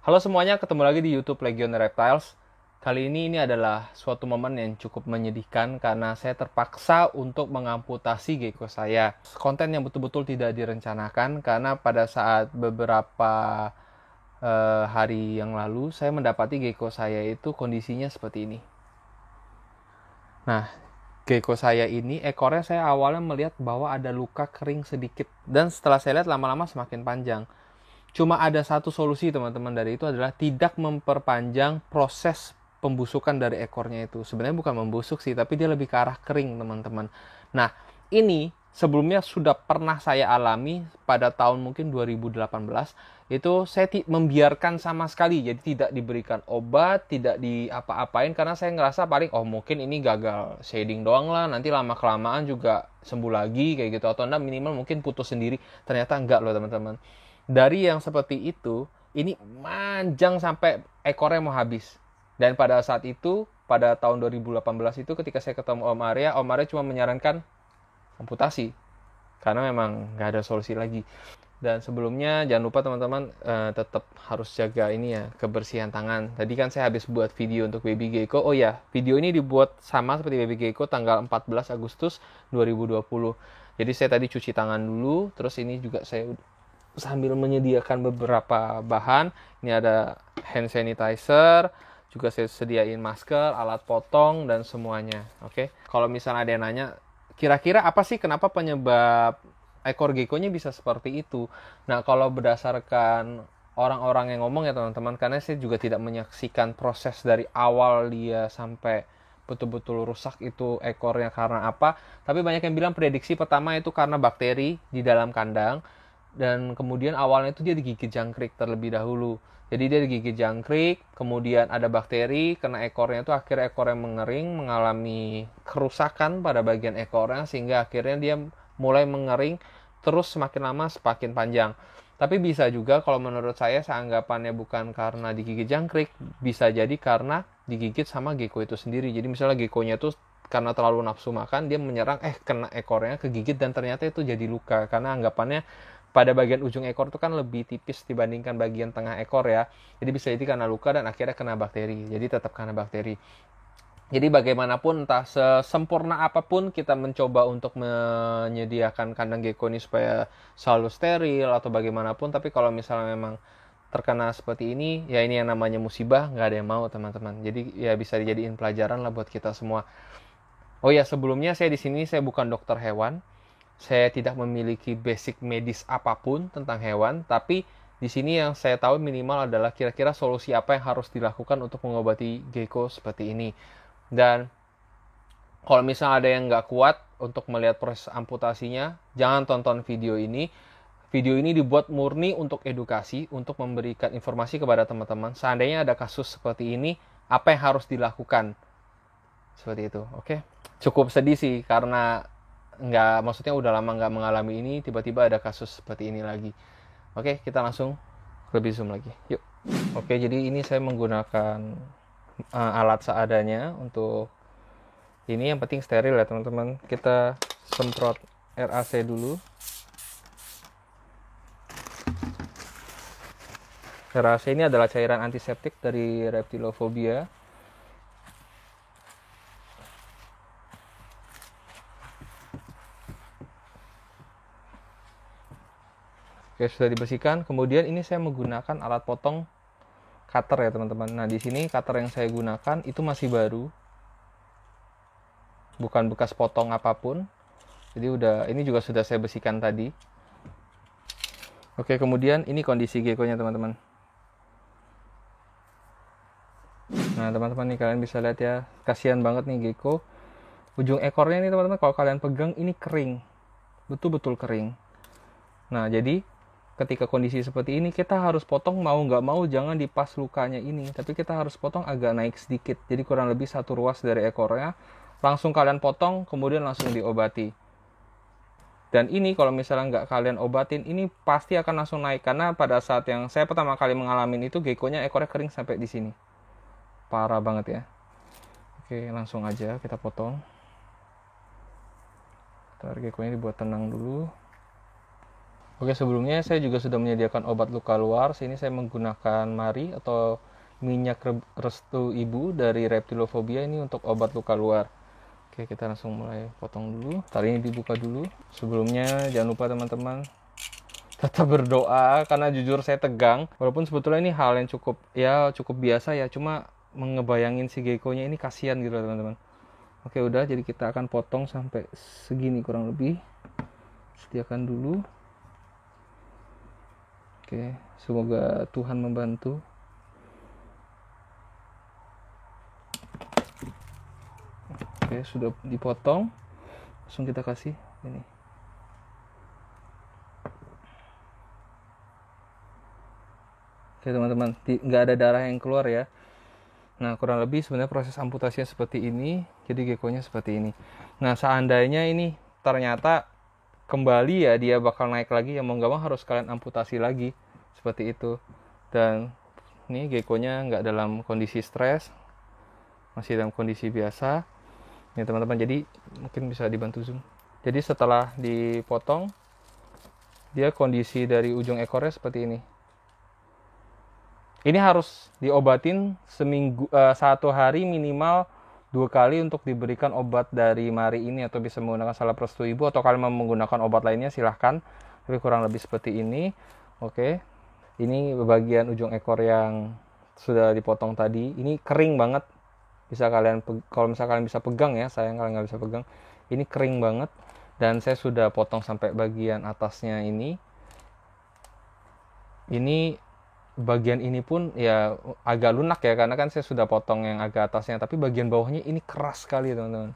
Halo semuanya, ketemu lagi di YouTube Legion Reptiles. Kali ini adalah suatu momen yang cukup menyedihkan karena saya terpaksa untuk mengamputasi gecko saya. Konten yang betul-betul tidak direncanakan karena pada saat beberapa hari yang lalu saya mendapati gecko saya itu kondisinya seperti ini. Nah, gecko saya ini ekornya saya awalnya melihat bahwa ada luka kering sedikit dan setelah saya lihat lama-lama semakin panjang. Cuma ada satu solusi teman-teman dari itu adalah tidak memperpanjang proses pembusukan dari ekornya itu. Sebenarnya bukan membusuk sih, tapi dia lebih ke arah kering teman-teman. Nah, ini sebelumnya sudah pernah saya alami pada tahun mungkin 2018. Itu saya membiarkan sama sekali, jadi tidak diberikan obat, tidak di apa-apain karena saya ngerasa paling mungkin ini gagal shading doang lah, nanti lama kelamaan juga sembuh lagi kayak gitu, atau enggak minimal mungkin putus sendiri. Ternyata enggak loh teman-teman. Dari yang seperti itu, ini manjang sampai ekornya mau habis. Dan pada saat itu, pada tahun 2018 itu ketika saya ketemu Om Arya cuma menyarankan amputasi. Karena memang nggak ada solusi lagi. Dan sebelumnya jangan lupa teman-teman tetap harus jaga ini ya, kebersihan tangan. Tadi kan saya habis buat video untuk baby gecko. Oh ya, video ini dibuat sama seperti baby gecko tanggal 14 Agustus 2020. Jadi saya tadi cuci tangan dulu, terus ini juga saya sambil menyediakan beberapa bahan. Ini ada hand sanitizer, juga saya sediain masker, alat potong, dan semuanya. Oke, kalau misalnya ada yang nanya, kira-kira apa sih kenapa penyebab ekor gecko-nya bisa seperti itu? Nah, kalau berdasarkan orang-orang yang ngomong ya teman-teman, karena saya juga tidak menyaksikan proses dari awal dia sampai betul-betul rusak itu ekornya karena apa. Tapi banyak yang bilang prediksi pertama itu karena bakteri di dalam kandang. Dan kemudian awalnya itu dia digigit jangkrik terlebih dahulu. Jadi dia digigit jangkrik, kemudian ada bakteri, kena ekornya itu akhirnya ekornya mengering, mengalami kerusakan pada bagian ekornya, sehingga akhirnya dia mulai mengering, terus semakin lama semakin panjang. Tapi bisa juga kalau menurut saya seanggapannya bukan karena digigit jangkrik, bisa jadi karena digigit sama gecko itu sendiri. Jadi misalnya geckonya itu karena terlalu nafsu makan, dia menyerang, kena ekornya, kegigit, dan ternyata itu jadi luka. Karena anggapannya pada bagian ujung ekor itu kan lebih tipis dibandingkan bagian tengah ekor ya. Jadi bisa jadi karena luka dan akhirnya kena bakteri. Jadi tetap kena bakteri. Jadi bagaimanapun entah sesempurna apapun kita mencoba untuk menyediakan kandang gecko ini supaya selalu steril atau bagaimanapun, tapi kalau misalnya memang terkena seperti ini, ya ini yang namanya musibah, nggak ada yang mau teman-teman. Jadi ya bisa dijadiin pelajaran lah buat kita semua. Oh ya, sebelumnya saya di sini saya bukan dokter hewan. Saya tidak memiliki basic medis apapun tentang hewan, tapi di sini yang saya tahu minimal adalah kira-kira solusi apa yang harus dilakukan untuk mengobati gecko seperti ini. Dan kalau misalnya ada yang nggak kuat untuk melihat proses amputasinya, jangan tonton video ini. Video ini dibuat murni untuk edukasi, untuk memberikan informasi kepada teman-teman. Seandainya ada kasus seperti ini, apa yang harus dilakukan? Seperti itu, oke? Cukup sedih sih, karena maksudnya udah lama nggak mengalami ini, tiba-tiba ada kasus seperti ini lagi. Oke, kita langsung lebih zoom lagi, yuk. Oke, jadi ini saya menggunakan alat seadanya untuk ini, yang penting steril ya teman-teman. Kita semprot RAC dulu. RAC ini adalah cairan antiseptik dari Reptilophobia. Oke, sudah dibersihkan. Kemudian ini saya menggunakan alat potong cutter ya teman-teman. Nah, di sini cutter yang saya gunakan itu masih baru. Bukan bekas potong apapun. Jadi ini juga sudah saya bersihkan tadi. Oke, kemudian ini kondisi gecko-nya teman-teman. Nah, teman-teman nih kalian bisa lihat ya, kasihan banget nih gecko. Ujung ekornya nih teman-teman kalau kalian pegang ini kering. Betul-betul kering. Nah, jadi ketika kondisi seperti ini kita harus potong, mau nggak mau jangan di pas lukanya ini, tapi kita harus potong agak naik sedikit, jadi kurang lebih 1 ruas dari ekornya, langsung kalian potong kemudian langsung diobati. Dan ini kalau misalnya nggak kalian obatin, ini pasti akan langsung naik, karena pada saat yang saya pertama kali mengalami itu geckonya ekornya kering sampai di sini, parah banget ya. Oke, langsung aja kita potong. Ntar geckonya dibuat tenang dulu. Oke, sebelumnya saya juga sudah menyediakan obat luka luar. Sini saya menggunakan Mari atau minyak restu ibu dari Reptilophobia ini untuk obat luka luar. Oke, kita langsung mulai potong dulu. Tali ini dibuka dulu. Sebelumnya jangan lupa teman-teman tetap berdoa, karena jujur saya tegang. Walaupun sebetulnya ini hal yang cukup biasa ya, cuma ngebayangin si gecko-nya ini kasihan gitu teman-teman. Oke, udah, jadi kita akan potong sampai segini kurang lebih. Sediakan dulu. Oke, semoga Tuhan membantu. Oke, sudah dipotong. Langsung kita kasih ini. Oke teman-teman, nggak ada darah yang keluar ya. Nah, kurang lebih sebenarnya proses amputasinya seperti ini. Jadi gecko-nya seperti ini. Nah, seandainya ini ternyata kembali ya, dia bakal naik lagi, ya mau nggak mau harus kalian amputasi lagi seperti itu. Dan ini gecko-nya nggak dalam kondisi stres, masih dalam kondisi biasa ya teman-teman. Jadi mungkin bisa dibantu zoom. Jadi setelah dipotong, dia kondisi dari ujung ekornya seperti ini. Ini harus diobatin seminggu, 1 hari minimal 2 kali untuk diberikan obat dari Mari ini, atau bisa menggunakan salep restu ibu, atau kalian mau menggunakan obat lainnya silahkan. Tapi kurang lebih seperti ini. Oke, ini bagian ujung ekor yang sudah dipotong tadi. Ini kering banget. Bisa kalian, kalau misalnya kalian bisa pegang ya, sayang kalian nggak bisa pegang. Ini kering banget. Dan saya sudah potong sampai bagian atasnya ini. Ini bagian ini pun ya agak lunak ya, karena kan saya sudah potong yang agak atasnya, tapi bagian bawahnya ini keras sekali teman-teman.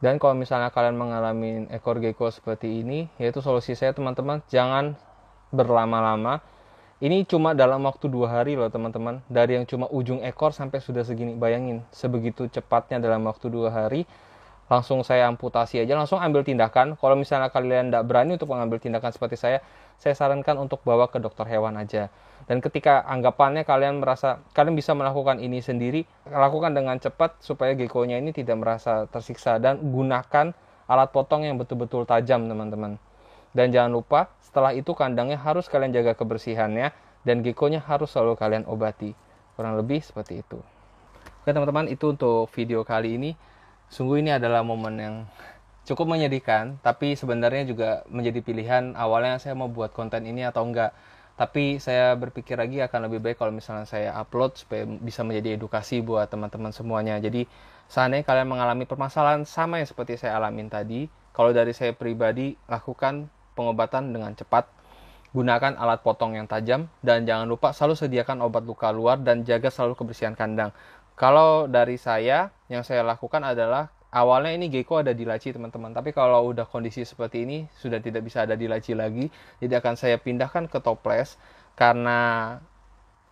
Dan kalau misalnya kalian mengalami ekor gecko seperti ini, yaitu solusi saya teman-teman, jangan berlama-lama. Ini cuma dalam waktu 2 hari loh teman-teman, dari yang cuma ujung ekor sampai sudah segini. Bayangin, sebegitu cepatnya dalam waktu 2 hari. Langsung saya amputasi aja, langsung ambil tindakan. Kalau misalnya kalian tidak berani untuk mengambil tindakan seperti saya sarankan untuk bawa ke dokter hewan aja. Dan ketika anggapannya kalian merasa kalian bisa melakukan ini sendiri, lakukan dengan cepat supaya gecko-nya ini tidak merasa tersiksa. Dan gunakan alat potong yang betul-betul tajam teman-teman. Dan jangan lupa setelah itu kandangnya harus kalian jaga kebersihannya, dan gecko-nya harus selalu kalian obati. Kurang lebih seperti itu. Oke teman-teman, itu untuk video kali ini. Sungguh ini adalah momen yang cukup menyedihkan, tapi sebenarnya juga menjadi pilihan. Awalnya saya mau buat konten ini atau enggak, tapi saya berpikir lagi akan lebih baik kalau misalnya saya upload supaya bisa menjadi edukasi buat teman-teman semuanya. Jadi seandainya kalian mengalami permasalahan sama yang seperti saya alamin tadi, kalau dari saya pribadi, lakukan pengobatan dengan cepat, gunakan alat potong yang tajam, dan jangan lupa selalu sediakan obat luka luar dan jaga selalu kebersihan kandang. Kalau dari saya, yang saya lakukan adalah awalnya ini gecko ada di laci teman-teman, tapi kalau udah kondisi seperti ini sudah tidak bisa ada di laci lagi, jadi akan saya pindahkan ke toples. Karena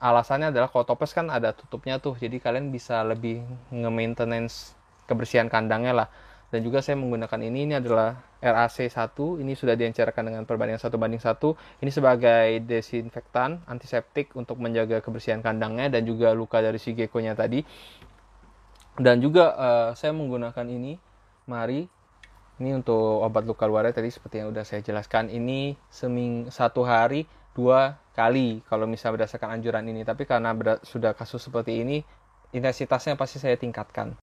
alasannya adalah kalau toples kan ada tutupnya tuh, jadi kalian bisa lebih nge-maintenance kebersihan kandangnya lah. Dan juga saya menggunakan ini adalah RAC 1, ini sudah diencerkan dengan perbandingan 1:1. Ini sebagai desinfektan, antiseptik untuk menjaga kebersihan kandangnya dan juga luka dari si gecko-nya tadi. Dan juga saya menggunakan ini, Mari. Ini untuk obat luka luarnya tadi seperti yang udah saya jelaskan. Ini 1 hari 2 kali kalau misalnya berdasarkan anjuran ini. Tapi karena sudah kasus seperti ini, intensitasnya pasti saya tingkatkan.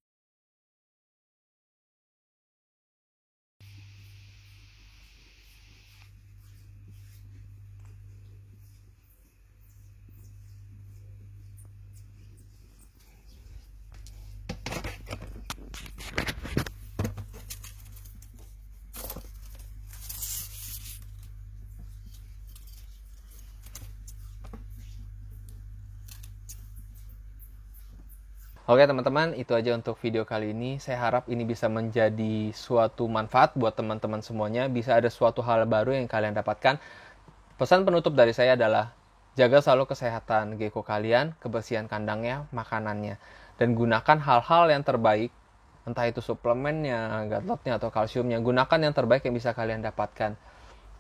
Oke teman-teman, itu aja untuk video kali ini. Saya harap ini bisa menjadi suatu manfaat buat teman-teman semuanya. Bisa ada suatu hal baru yang kalian dapatkan. Pesan penutup dari saya adalah jaga selalu kesehatan gecko kalian, kebersihan kandangnya, makanannya. Dan gunakan hal-hal yang terbaik, entah itu suplemennya, gatlotnya, atau kalsiumnya. Gunakan yang terbaik yang bisa kalian dapatkan.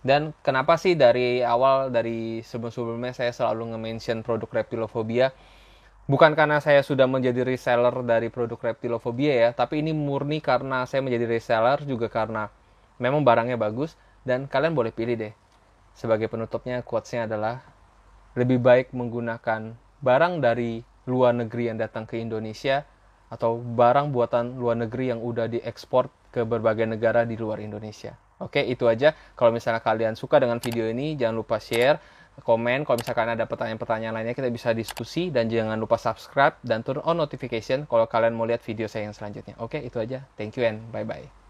Dan kenapa sih dari awal, dari sebelum-sebelumnya saya selalu nge-mention produk Reptilophobia? Bukan karena saya sudah menjadi reseller dari produk Reptilophobia ya, tapi ini murni karena saya menjadi reseller juga karena memang barangnya bagus. Dan kalian boleh pilih deh, sebagai penutupnya quotes-nya adalah lebih baik menggunakan barang dari luar negeri yang datang ke Indonesia atau barang buatan luar negeri yang udah diekspor ke berbagai negara di luar Indonesia. Oke, itu aja. Kalau misalnya kalian suka dengan video ini, jangan lupa share, komen. Kalau misalkan ada pertanyaan-pertanyaan lainnya, kita bisa diskusi. Dan jangan lupa subscribe dan turn on notification kalau kalian mau lihat video saya yang selanjutnya. Oke, itu aja. Thank you and bye-bye.